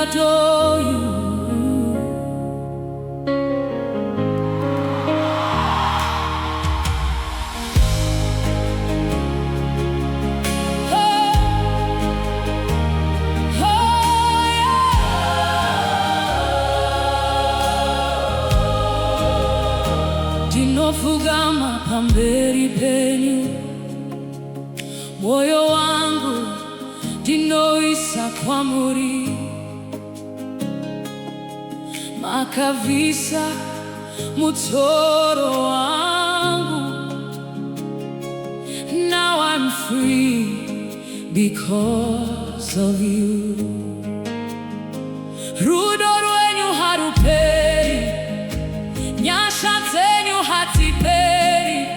adore you. Ndinofugama pamberi penyu, moyo wangu ndinoisa kwamuri, makavisa mutoro wangu. Now I'm free because of you. Rudo rwenyu haruperi, nyasha dzenyu hatiperi.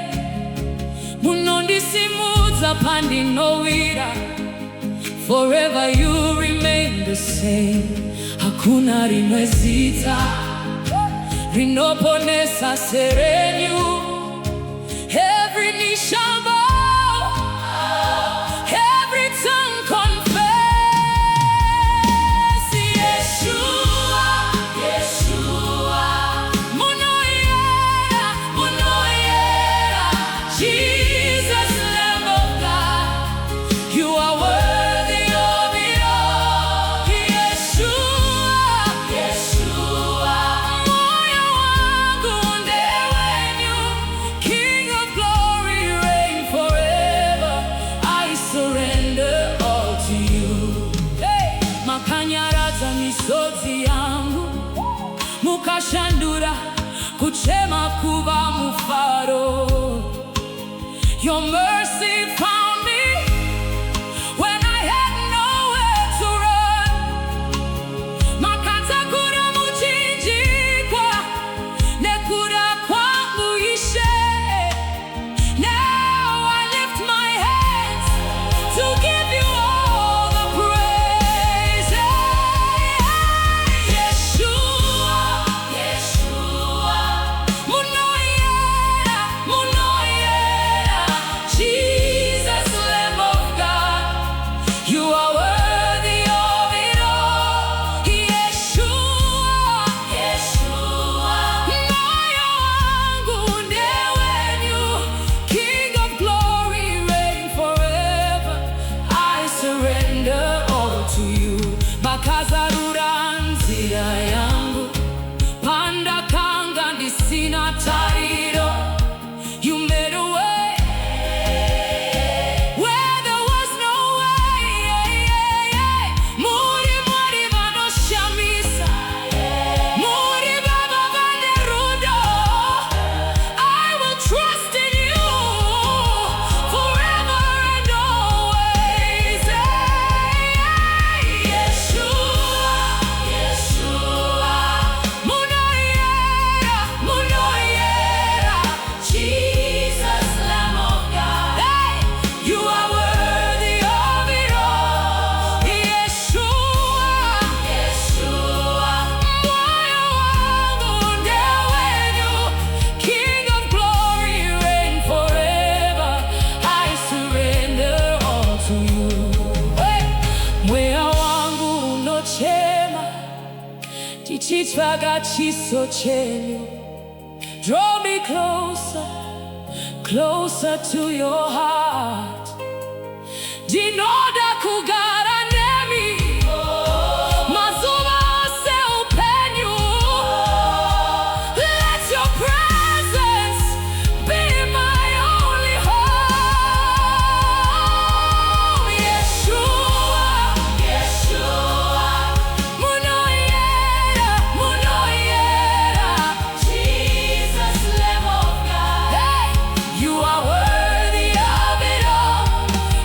Munondisimudza pandinowira, forever you remain the same. Hakuna rimwe zita rinoponesa serenyu. Every knee shall bow, every tongue confess. Yeshua, Yeshua, MUNOYERA, MUNOYERA, Jesus, Lamb of God, you are worthy of it all. Yeshua, Yeshua, moyo wangu ndewenyu, King of glory, reign forever. I surrender all to you. Hey! Makanyaraza misodzi yangu, mukashandura kuchema kuva mufaro. Your mercy found me when I had nowhere to run. Makatakura muchinjikwa, nekura kwangu ishe. Now I lift my hands to give you all the praise. Yeshua, Yeshua, MUNOYERA, MUNOYERA, Jesus, Lamb of God, you are worthy of it all. Yeshua, Yeshua, moyo wangu ndewenyu, King of glory, reign forever. I surrender all to you. Bakazarura nzira yangu, panda kanga ndisina tariro. You made a way where there was no way. Muri mwari vanoshamisa, muri baba vane rudo. I will trust in you forever and always. Yeshua, Yeshua, MUNOYERA, MUNOYERA, Jesus, Lamb of God, you are worthy of it all. Yeshua, Yeshua, moyo wangu ndewenyu, King of glory, reign forever. I surrender all to you. Hey! Mweya wangu unochema, tichitsvaga chiso chenyu. Draw me closer, closer to your heart. Ndinoda kugara nemi, mazuva ose upenyu. Let your presence be my only home. Yeshua, Yeshua, MUNOYERA, MUNOYERA, Jesus, Lamb of God, you are worthy of it all.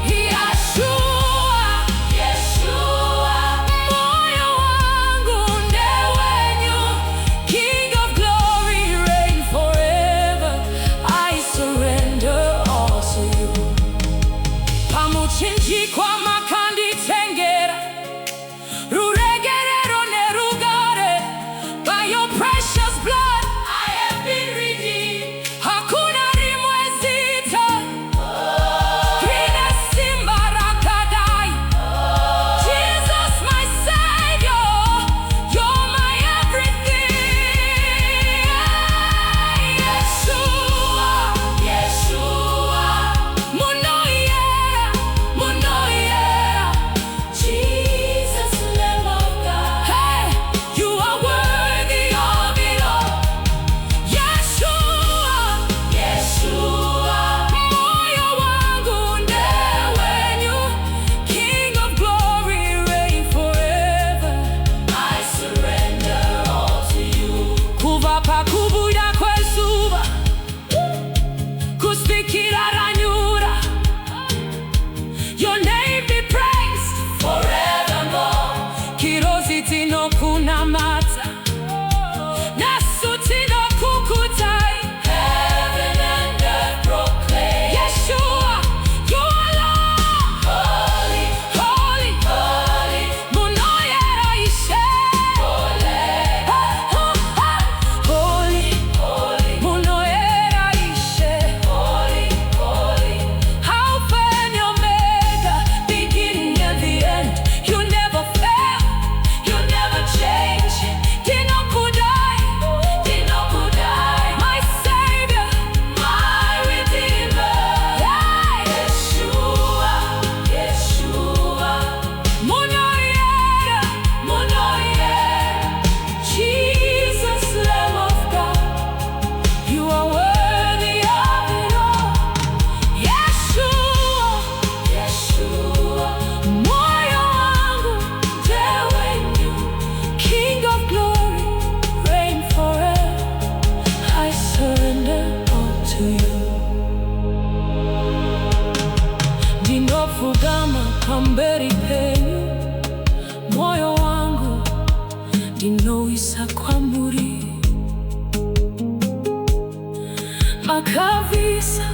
Yeshua, Yeshua, moyo wangu ndewenyu, King of glory, reign forever. I surrender all to you. Pamuchinjikwa makanditengera, ruregerero nerugare. By your precious blood I have been redeemed. Hakuna rimwe zita, rine simba rakadai. Jesus, my Savior, to you. Ndinofugama pamberi penyu, moyo wangu ndinowisa kwamuri. Makavisa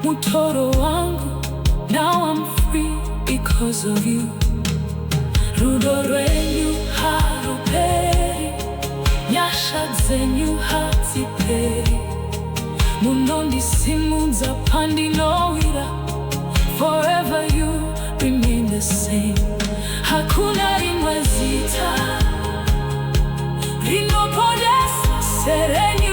mutoro wangu, now I'm free because of you. Rudo rwenyu haruperi, nyasha dzenyu hadziperi. Munondisimudza pandinowira, forever you remain the same. Hakuna rimwe zita rinopodesa serenyi.